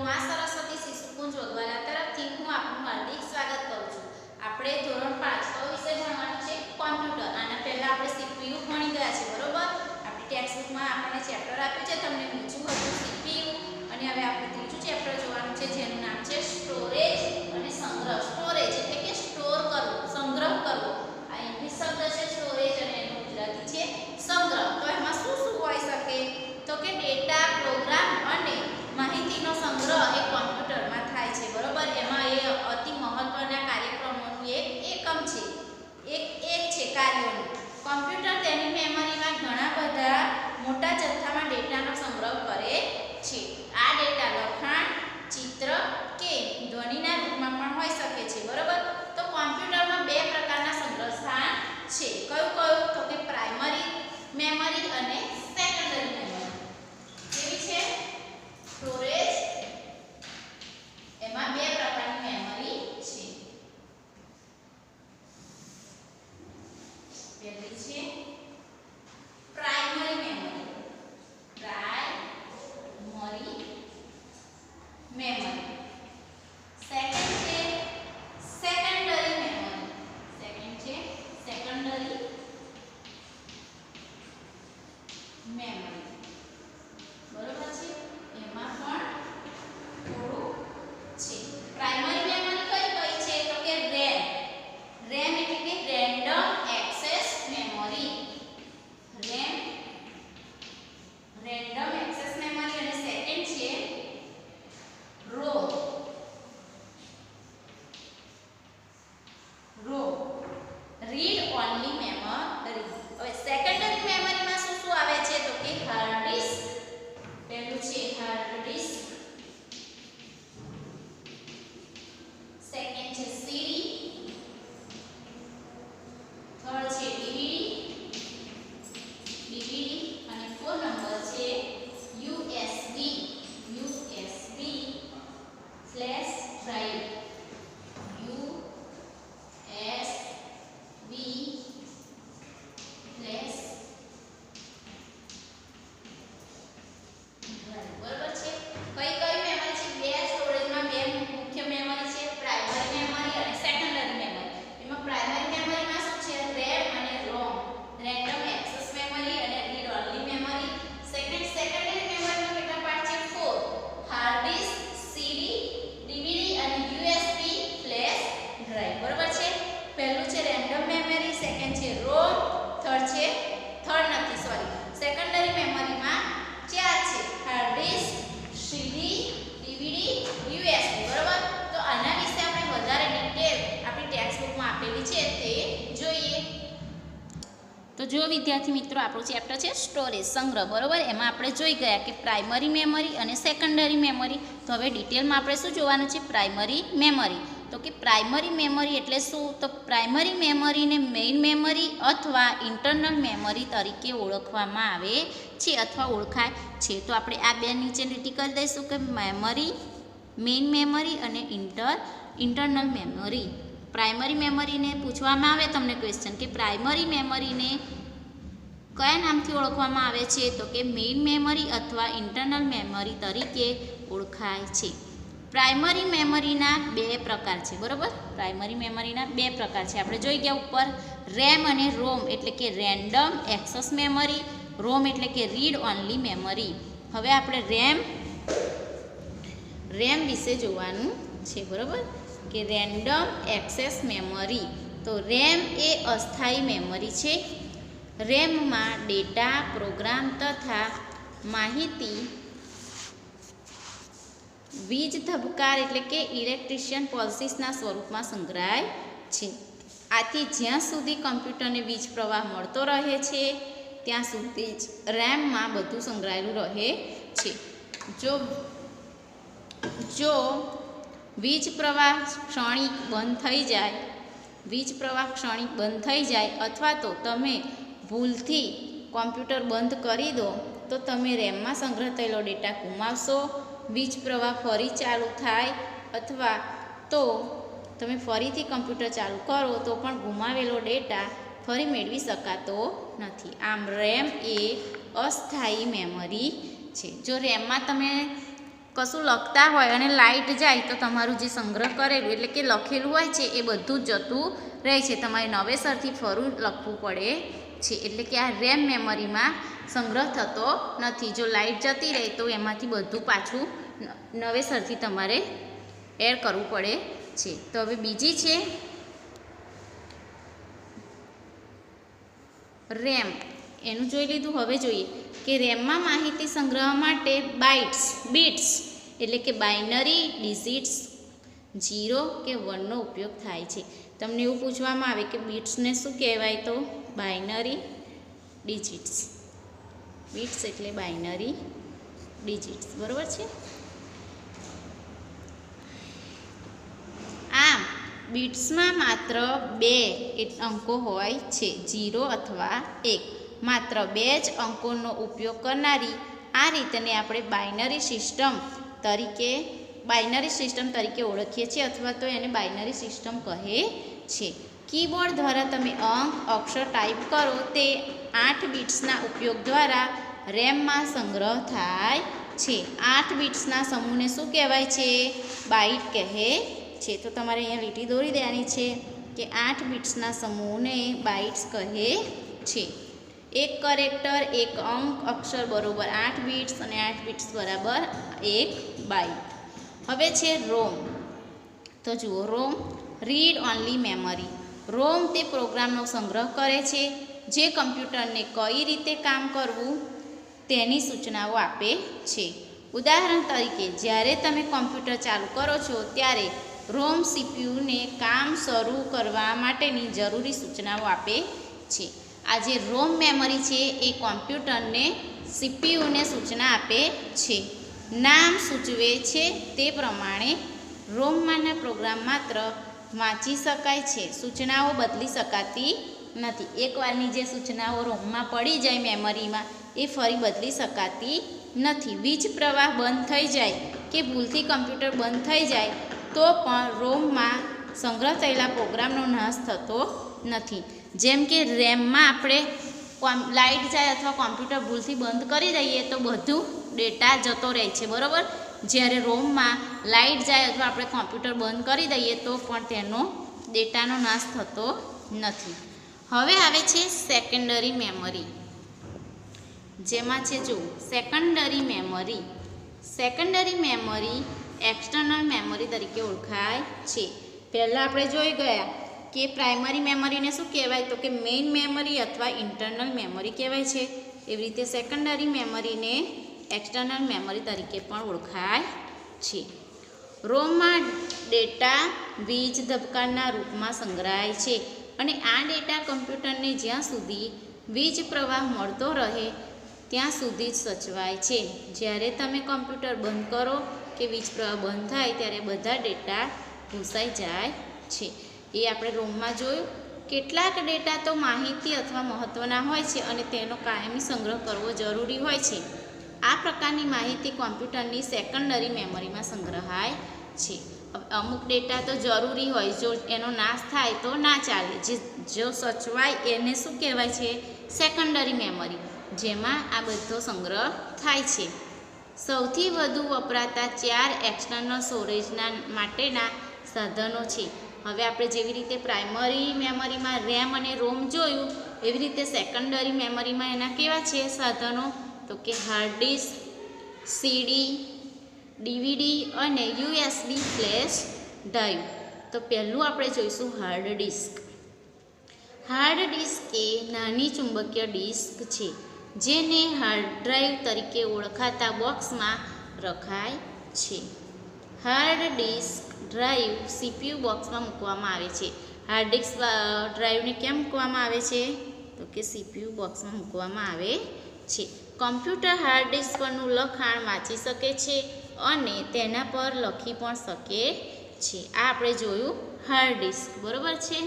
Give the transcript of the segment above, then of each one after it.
માં સરસ્વતી શિશુકુંજ વગવાલા તરફથી હું આપનું હાર્દિક સ્વાગત કરું છું। આપણે ધોરણ 5 તો વિષય ભણવાનું છે કોમ્પ્યુટર। આના પહેલા આપણે સીપીયુ ભણી ગયા છે, બરોબર। આપણી ટેક્સ્ટ બુકમાં આપણને ચેપ્ટર આપ્યું છે, તમને બીજું હતું સીપીયુ, અને હવે આપણે ત્રીજું ચેપ્ટર જોવાનું છે જેનું નામ છે સ્ટોરેજ અને સંગ્રહ। સ્ટોરેજ એટલે કે સ્ટોર કરવો, સંગ્રહ કરવો। આ ઇંગ્લિશ શબ્દ છે સ્ટોરેજ અને એનો ગુજરાતી છે સંગ્રહ। તો એમાં શું શું હોઈ શકે? તો કે ડેટા, પ્રોગ્રામ અને માહિતીનો સંગ્રહ એ કોમ્પ્યુટરમાં થાય છે, બરોબર। એમાં એ અતિ મહત્વના કાર્યક્રમોનું એક એકમ છે, એક છે કાર્યોનું। કોમ્પ્યુટર તેની મેમરીમાં ઘણા બધા મોટા જથ્થામાં ડેટાનો સંગ્રહ કરે છે। આ ડેટા લખાણ, ચિત્ર કે ધ્વનિના રૂપમાં પણ હોઈ શકે છે, બરોબર। તો કોમ્પ્યુટરમાં બે પ્રકારના સંગ્રહ સ્થાન છે। કયું કયું? તો કે પ્રાઇમરી મેમરી અને સેકન્ડરી મેમરી। કેવી છે? સ્ટોરેજ, એમાં બે પ્રકારની મેમરી છે। પહેલી છે પ્રાઇમરી મેમરી, સેકન્ડ છે સેકન્ડરી મેમરી, બરોબર છે। એમાં પણ થોડું છે। પ્રાઇમરી મેમરી કઈ છે? તો કે રેમ એટલે કે random access memory, random access memory. અને સેકન્ડ છે રોમ, રીડ ઓન્લી મેમરી। હવે સેકન્ડરી મેમરીમાં શું શું આવે છે? તો કે હાર્ડ ડિસ્ક, પહેલું છે હાર્ડ ડિસ્ક, સેકન્ડ છે સીડી, થર્ડ છે ડીવીડી અને ફોર્થ નંબર છે USB flash drive, USB flash drive, બરોબર છે। કઈ મેમરી છે? બે સ્ટોરેજમાં બે મુખ્ય મેમરી છે, પ્રાઇમરી મેમરી અને સેકન્ડરી મેમરી। એમાં પ્રાઇમરી મેમરીમાં શું છે? રેમ અને રોમ, રેન્ડમ એક્સેસ મેમરી અને રીડ ઓન્લી મેમરી। સેકન્ડરી મેમરીમાં કેટલા પાર્ટ છે? 4, હાર્ડ ડિસ્ક, સીડી, ડીવીડી અને યુએસબી ફ્લેશ ડ્રાઈવ, બરોબર છે। પહેલું છે રેન્ડમ મેમરી, સેકન્ડ છે રોમ, સેકન્ડરી મેમરીમાં 4 છે, hard disk, CD, DVD, USB, બરોબર। તો આના વિશે આપણે વધારે ડિટેલ આપણી ટેક્સ્ટ બુકમાં આપેલી છે તે જોઈએ। તો જો વિદ્યાર્થી મિત્રો, આપણું ચેપ્ટર છે સ્ટોરેજ, સંગ્રહ, બરોબર। એમાં આપણે જોઈ ગયા કે પ્રાઇમરી મેમરી અને સેકન્ડરી મેમરી। તો હવે ડિટેલમાં આપણે શું જોવાનું છે? Primary memory. તો કે પ્રાઇમરી મેમરી એટલે શું? તો પ્રાઇમરી મેમરીને મેઇન મેમરી અથવા ઇન્ટરનલ મેમરી તરીકે ઓળખવામાં આવે છે અથવા ઓળખાય છે। તો આપણે આ બે નીચે લીટી કરી દઈશું કે મેમરી, મેઇન મેમરી અને ઇન્ટરનલ મેમરી। પ્રાઇમરી મેમરીને પૂછવામાં આવે તમને ક્વેશ્ચન કે પ્રાઇમરી મેમરીને કયા નામથી ઓળખવામાં આવે છે? તો કે મેઇન મેમરી અથવા ઇન્ટરનલ મેમરી તરીકે ઓળખાય છે। પ્રાઇમરી મેમરીના બે પ્રકાર છે, બરોબર। પ્રાઇમરી મેમરીના બે પ્રકાર છે, આપણે જોઈ ગયા ઉપર। રેમ અને રોમ એટલે કે રેન્ડમ એક્સેસ મેમરી, રોમ એટલે કે રીડ ઓન્લી મેમરી। હવે આપણે રેમ વિશે જોવાનું છે, બરોબર, કે રેન્ડમ એક્સેસ મેમરી। તો રેમ એ અસ્થાયી મેમરી છે। રેમમાં ડેટા, પ્રોગ્રામ તથા માહિતી વીજ ધબકાર એટલે કે ઇલેક્ટ્રિશિયન પલ્સીસના સ્વરૂપમાં સંગ્રહાય છે। આથી જ્યાં સુધી કમ્પ્યુટરને વીજ પ્રવાહ મળતો રહે છે ત્યાં સુધી જ રેમમાં બધું સંગ્રહાયેલું રહે છે। જો વીજ પ્રવાહ ક્ષણિક બંધ થઈ જાય અથવા તો તમે ભૂલથી કોમ્પ્યુટર બંધ કરી દો તો તમે રેમમાં સંગ્રહ થયેલો ડેટા ગુમાવશો। વીજ પ્રવાહ ફરી ચાલુ થાય અથવા તો તમે ફરીથી કમ્પ્યુટર ચાલુ કરો તો પણ ગુમાવેલો ડેટા ફરી મેળવી શકાતો નથી। આમ રેમ એ અસ્થાયી મેમરી છે। જો રેમમાં તમે કશું લખતા હોય અને લાઇટ જાય તો તમારું જે સંગ્રહ કરેલું એટલે કે લખેલું હોય છે એ બધું જ જતું રહે છે, તમારે નવેસરથી ફરું લખવું પડે છે. એટલે કે આ રેમ મેમરીમાં સંગ્રહ થતો નથી. જો લાઇટ જતી રહે તો એમાંથી બધું પાછું નવેસરથી તમારે એડ કરવું પડે છે. તો હવે બીજી છે રેમ. એનું જોઈ લીધું. હવે જોઈએ કે રેમમાં માહિતી સંગ્રહ માટે બીટ્સ એટલે કે બાઇનરી ડિજિટ્સ 0 કે 1નો ઉપયોગ થાય છે. તમને એવું પૂછવામાં આવે કે બીટ્સને શું કહેવાય, તો બાઇનરી ડિજિટ્સ. બીટ્સ એટલે બાઇનરી ડિજિટ્સ, બરાબર છે. આમ બીટ્સમાં માત્ર 2 અંકો હોય છે, 0 અથવા 1. માત્ર 2 જ અંકોનો ઉપયોગ કરનારી આ રીતને આપણે બાઇનરી સિસ્ટમ તરીકે ઓળખીએ છીએ અથવા તો એને બાઇનરી સિસ્ટમ કહે છે. કીબોર્ડ દ્વારા તમે અંક અક્ષર ટાઈપ કરો તે 8 બીટ્સના ઉપયોગ દ્વારા રેમમાં સંગ્રહ થાય છે. 8 બીટ્સના સમૂહને શું કહેવાય છે, બાઇટ કહે છે. તો તમારે અહીંયા લીટી દોરી દેવાની છે કે 8 બીટ્સના સમૂહને બાઇટ્સ કહે છે. એક કરેક્ટર, એક અંક અક્ષર બરોબર 8 બીટ્સ અને 8 બીટ્સ બરાબર 1 બાઇટ. હવે છે રોમ. તો જુઓ, રોમ રીડ ઓનલી મેમરી. રોમ તે પ્રોગ્રામનો સંગ્રહ કરે છે જે કમ્પ્યુટરને કઈ રીતે કામ કરવું તેની સૂચનાઓ આપે છે. ઉદાહરણ તરીકે જ્યારે તમે કમ્પ્યુટર ચાલુ કરો છો ત્યારે રોમ સીપીયુને કામ શરૂ કરવા માટેની જરૂરી સૂચનાઓ આપે છે. આ જે રોમ મેમરી છે એ કોમ્પ્યુટરને સીપીયુને સૂચના આપે છે. નામ સૂચવે છે તે પ્રમાણે રોમમાંના પ્રોગ્રામ માત્ર વાંચી શકાય છે, સૂચનાઓ બદલી શકાતી નથી. એકવારની જે સૂચનાઓ રોમમાં પડી જાય મેમરીમાં એ ફરી બદલી શકાતી નથી. વીજ પ્રવાહ બંધ થઈ જાય કે ભૂલથી કમ્પ્યુટર બંધ થઈ જાય તો પણ રોમમાં સંગ્રહ થયેલા પ્રોગ્રામનો નાશ થતો નથી. જેમ કે રેમમાં આપણે લાઇટ જાય અથવા કોમ્પ્યુટર ભૂલથી બંધ કરી દઈએ તો બધું ડેટા જતો રહે છે, બરાબર. જ્યારે રોમમાં લાઇટ જાય અથવા આપણે કોમ્પ્યુટર બંધ કરી દઈએ તો પણ તેનો ડેટાનો નાશ થતો નથી. હવે આવે છે સેકન્ડરી મેમરી, જેમાં છે જો secondary memory. Secondary memory external memory તરીકે ઓળખાય છે. પહેલાં આપણે જોઈ ગયા કે પ્રાઇમરી મેમરીને શું કહેવાય, તો કે મેઇન મેમરી અથવા ઇન્ટરનલ મેમરી કહેવાય છે. એવી રીતે સેકન્ડરી મેમરીને એક્સટર્નલ મેમરી તરીકે પણ ઓળખાય છે. રોમમાં ડેટા વીજ ધબકારના રૂપમાં સંગ્રહાય છે અને આ ડેટા કમ્પ્યુટરને જ્યાં સુધી વીજ પ્રવાહ મળતો રહે ત્યાં સુધી જ સચવાય છે. જ્યારે તમે કમ્પ્યુટર બંધ કરો કે વીજ પ્રવાહ બંધ થાય ત્યારે બધા ડેટા ભૂસાઈ જાય છે. એ આપણે રોમમાં જોયું. કેટલાક ડેટા તો માહિતી અથવા મહત્ત્વના હોય છે અને તેનો કાયમી સંગ્રહ કરવો જરૂરી હોય છે. આ પ્રકારની માહિતી કોમ્પ્યુટરની સેકન્ડરી મેમરીમાં સંગ્રહાય છે. અમુક ડેટા તો જરૂરી હોય, જો એનો નાશ થાય તો ના ચાલે. જો સચવાય એને શું કહેવાય છે, સેકન્ડરી મેમરી, જેમાં આ બધો સંગ્રહ થાય છે. સૌથી વધુ વપરાતા 4 એક્સટર્નલ સ્ટોરેજના માટેના સાધનો છે. હવે આપણે જેવી રીતે પ્રાઇમરી મેમરીમાં રેમ અને રોમ જોયું એવી રીતે સેકન્ડરી મેમરીમાં એના કેવા છે સાધનો, તો કે હાર્ડ ડિસ્ક, સીડી, ડીવીડી અને યુએસબી ફ્લેશ ડ્રાઈવ. તો પહેલું આપણે જોઈશું હાર્ડ ડિસ્ક. હાર્ડ ડિસ્ક એ નાની ચુંબકીય ડિસ્ક છે જેને હાર્ડ ડ્રાઈવ તરીકે ઓળખાતા બોક્સમાં રખાય છે. હાર્ડ ડિસ્ક ડ્રાઈવ સીપીયુ બોક્સમાં મૂકવામાં આવે છે. હાર્ડ ડિસ્ક ડ્રાઈવને કેમ મૂકવામાં આવે છે, તો કે સીપીયુ બોક્સમાં મૂકવામાં આવે છે. કમ્પ્યુટર હાર્ડ ડિસ્ક પરનું લખાણ વાંચી શકે છે અને તેના પર લખી પણ શકે છે. આ આપણે જોયું હાર્ડ ડિસ્ક, બરાબર છે.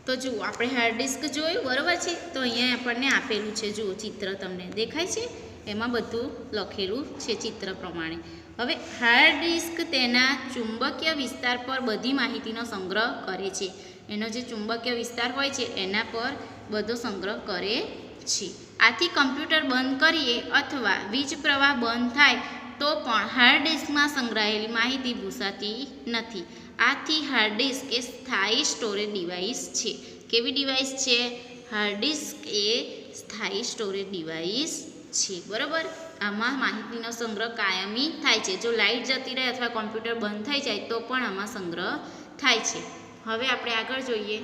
તો જુઓ, આપણે હાર્ડ ડિસ્ક જોયું, બરાબર છે. તો અહીંયા આપણને આપેલું છે, જુઓ ચિત્ર તમને દેખાય છે, એમાં બધું લખેલું છે ચિત્ર પ્રમાણે. હવે હાર્ડ ડિસ્ક તેના ચુંબકીય વિસ્તાર પર બધી માહિતીનો સંગ્રહ કરે છે. એનો જે ચુંબકીય વિસ્તાર હોય છે એના પર બધો સંગ્રહ કરે છે. આથી કમ્પ્યુટર બંધ કરીએ અથવા વીજ પ્રવાહ બંધ થાય તો પણ હાર્ડ ડિસ્કમાં સંગ્રહાયેલી માહિતી ભૂંસાતી નથી. આથી હાર્ડ ડિસ્ક એ સ્થાયી સ્ટોરેજ ડિવાઇસ છે. કેવી ડિવાઇસ છે? હાર્ડ ડિસ્ક એ સ્થાયી સ્ટોરેજ ડિવાઇસ છે. બરાબર. આમાં માહિતીનો સંગ્રહ કાયમી થાય છે. જો લાઇટ જતી રહે અથવા કોમ્પ્યુટર બંધ થઈ જાય તો પણ આમાં સંગ્રહ થાય છે. હવે આપણે આગળ જોઈએ.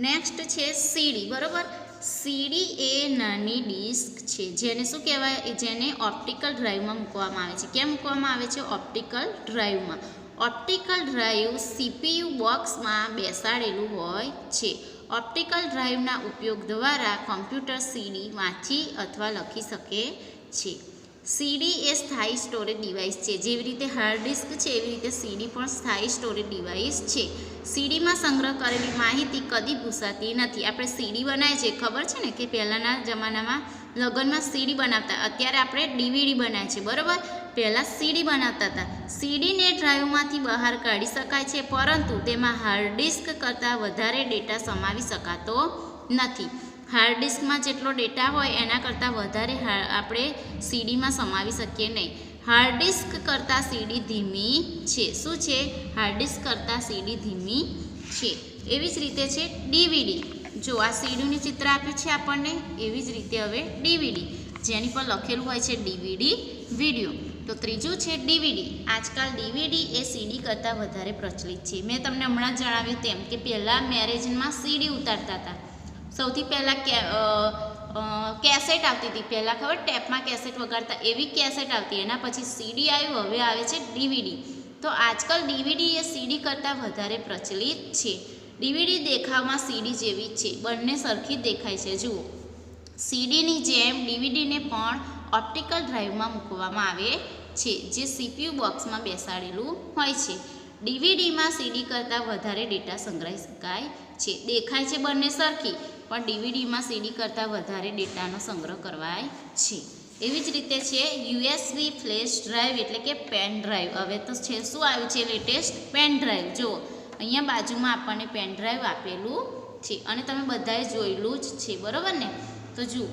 નેક્સ્ટ છે સીડી. બરાબર. સીડી એ નાની ડિસ્ક છે જેને શું કહેવાય? જેને ઓપ્ટિકલ ડ્રાઈવમાં મૂકવામાં આવે છે. કેમ મૂકવામાં આવે છે? ઓપ્ટિકલ ડ્રાઈવમાં. ઓપ્ટિકલ ડ્રાઈવ સીપીયુ બોક્સમાં બેસાડેલું હોય છે. ઓપ્ટિકલ ડ્રાઈવના ઉપયોગ દ્વારા કોમ્પ્યુટર સીડી વાંચી અથવા લખી શકે છે. સીડી એ સ્થાયી સ્ટોરેજ ડિવાઇસ છે. જેવી રીતે હાર્ડ ડિસ્ક છે એવી રીતે સીડી પણ સ્થાયી સ્ટોરેજ ડિવાઇસ છે. સીડીમાં સંગ્રહ કરેલી માહિતી કદી ભૂંસાતી નથી. આપણે સીડી બનાવીએ છીએ, ખબર છે ને કે પહેલાંના જમાનામાં લગ્નમાં સીડી બનાવતા, અત્યારે આપણે ડીવીડી બનાવીએ છીએ. બરાબર. પહેલાં સીડી બનાવતા હતા. સીડીને ડ્રાઈવમાંથી બહાર કાઢી શકાય છે, પરંતુ તેમાં હાર્ડ ડિસ્ક કરતાં વધારે ડેટા સમાવી શકાતો નથી. હાર્ડ ડિસ્કમાં જેટલો ડેટા હોય એના કરતાં વધારે આપણે સીડીમાં સમાવી શકીએ નહીં. હાર્ડ ડિસ્ક કરતાં સીડી ધીમી છે. શું છે? હાર્ડ ડિસ્ક કરતાં સીડી ધીમી છે. એવી જ રીતે છે ડીવીડી. જો આ સીડીનું ચિત્ર આપ્યું છે આપણને, એવી જ રીતે હવે ડીવીડી, જેની પર લખેલું હોય છે ડીવીડી વિડીયો. તો ત્રીજું છે ડીવીડી. આજકાલ ડીવીડી એ સીડી કરતાં વધારે પ્રચલિત છે. મેં તમને હમણાં જણાવ્યું તેમ કે પહેલાં મેરેજમાં સીડી ઉતારતા હતા. સૌથી પહેલાં કેસેટ આવતી હતી. પહેલાં ખબર ટેપમાં કેસેટ વગાડતા, એવી કેસેટ આવતી. એના પછી સીડી આવ્યું, હવે આવે છે ડીવીડી. તો આજકાલ ડીવીડી એ સીડી કરતાં વધારે પ્રચલિત છે. ડીવીડી દેખાવમાં સીડી જેવી જ છે. બંને સરખી જ દેખાય છે. જુઓ, સીડીની જેમ ડીવીડીને પણ ઓપ્ટિકલ ડ્રાઈવમાં મૂકવામાં આવે છે, જે સીપીયુ બોક્સમાં બેસાડેલું હોય છે. ડીવીડીમાં સીડી કરતાં વધારે ડેટા સંગ્રહી શકાય છે. દેખાય છે બંને સરખી, પણ ડીવીડીમાં સીડી કરતાં વધારે ડેટાનો સંગ્રહ કરવાય છે. એવી જ રીતે છે યુએસબી ફ્લેશ ડ્રાઈવ એટલે કે પેન ડ્રાઈવ. હવે તો છે શું આવ્યું છે લેટેસ્ટ? Pen drive. જુઓ, અહીંયા બાજુમાં આપણને પેન ડ્રાઈવ આપેલું છે અને તમે બધાએ જોયેલું જ છે. બરાબર ને? તો જુઓ,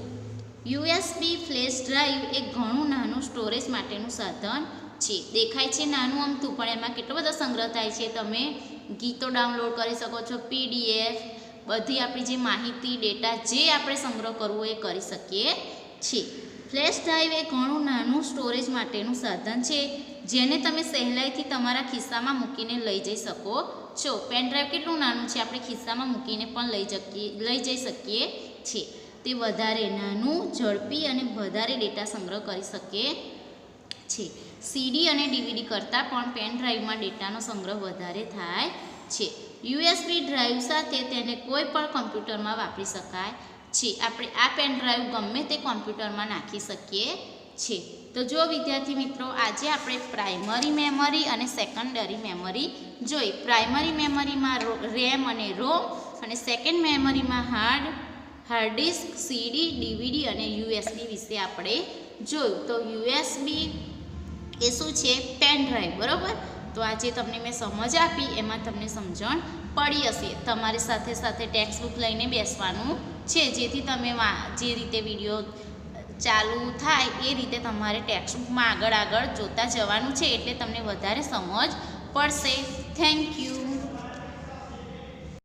યુએસબી ફ્લેશ ડ્રાઈવ એ ઘણું નાનું સ્ટોરેજ માટેનું સાધન છે. દેખાય છે નાનું અમથું, પણ એમાં કેટલો બધો સંગ્રહ થાય છે. તમે ગીતો ડાઉનલોડ કરી શકો છો, પીડીએફ, બધી આપણી જે માહિતી, ડેટા જે આપણે સંગ્રહ કરવો એ કરી શકીએ છીએ. ફ્લેશ ડ્રાઈવ એ ઘણું નાનું સ્ટોરેજ માટેનું સાધન છે, જેને તમે સહેલાઈથી તમારા ખિસ્સામાં મૂકીને લઈ જઈ શકો છો. પેન ડ્રાઈવ કેટલું નાનું છે, આપણે ખિસ્સામાં મૂકીને પણ લઈ જઈ શકીએ છીએ. તે વધારે નાનું, ઝડપી અને વધારે ડેટા સંગ્રહ કરી શકે છે. સીડી અને ડીવીડી કરતાં પણ પેન ડ્રાઈવમાં ડેટાનો સંગ્રહ વધારે થાય છે. યુએસબી ડ્રાઈવ સાથે તેને કોઈ પણ કોમ્પ્યુટરમાં વાપરી શકાય છે. આપણે આ પેન ડ્રાઈવ ગમે તે કોમ્પ્યુટરમાં નાખી શકીએ છીએ. તો જો વિદ્યાર્થી મિત્રો, આજે આપણે પ્રાઇમરી મેમરી અને સેકન્ડરી મેમરી જોઈ. પ્રાઇમરી મેમરીમાં રેમ અને રોમ, અને સેકન્ડ મેમરીમાં હાર્ડ ડિસ્ક, સીડી, ડીવીડી અને યુએસબી વિશે આપણે જોયું. તો યુએસબી એ શું છે? Pen drive. બરાબર. તો આજે તમને મેં સમજ આપી, એમાં તમને સમજણ પડી હશે. તમારી સાથે સાથે ટેક્સ્ટ બુક લઈને બેસવાનું છે, જેથી તમે જે રીતે વિડીયો ચાલુ થાય એ રીતે તમારે ટેક્સ્ટ બુકમાં આગળ જોતા જવાનું છે, એટલે તમને વધારે સમજ પડશે. Thank you.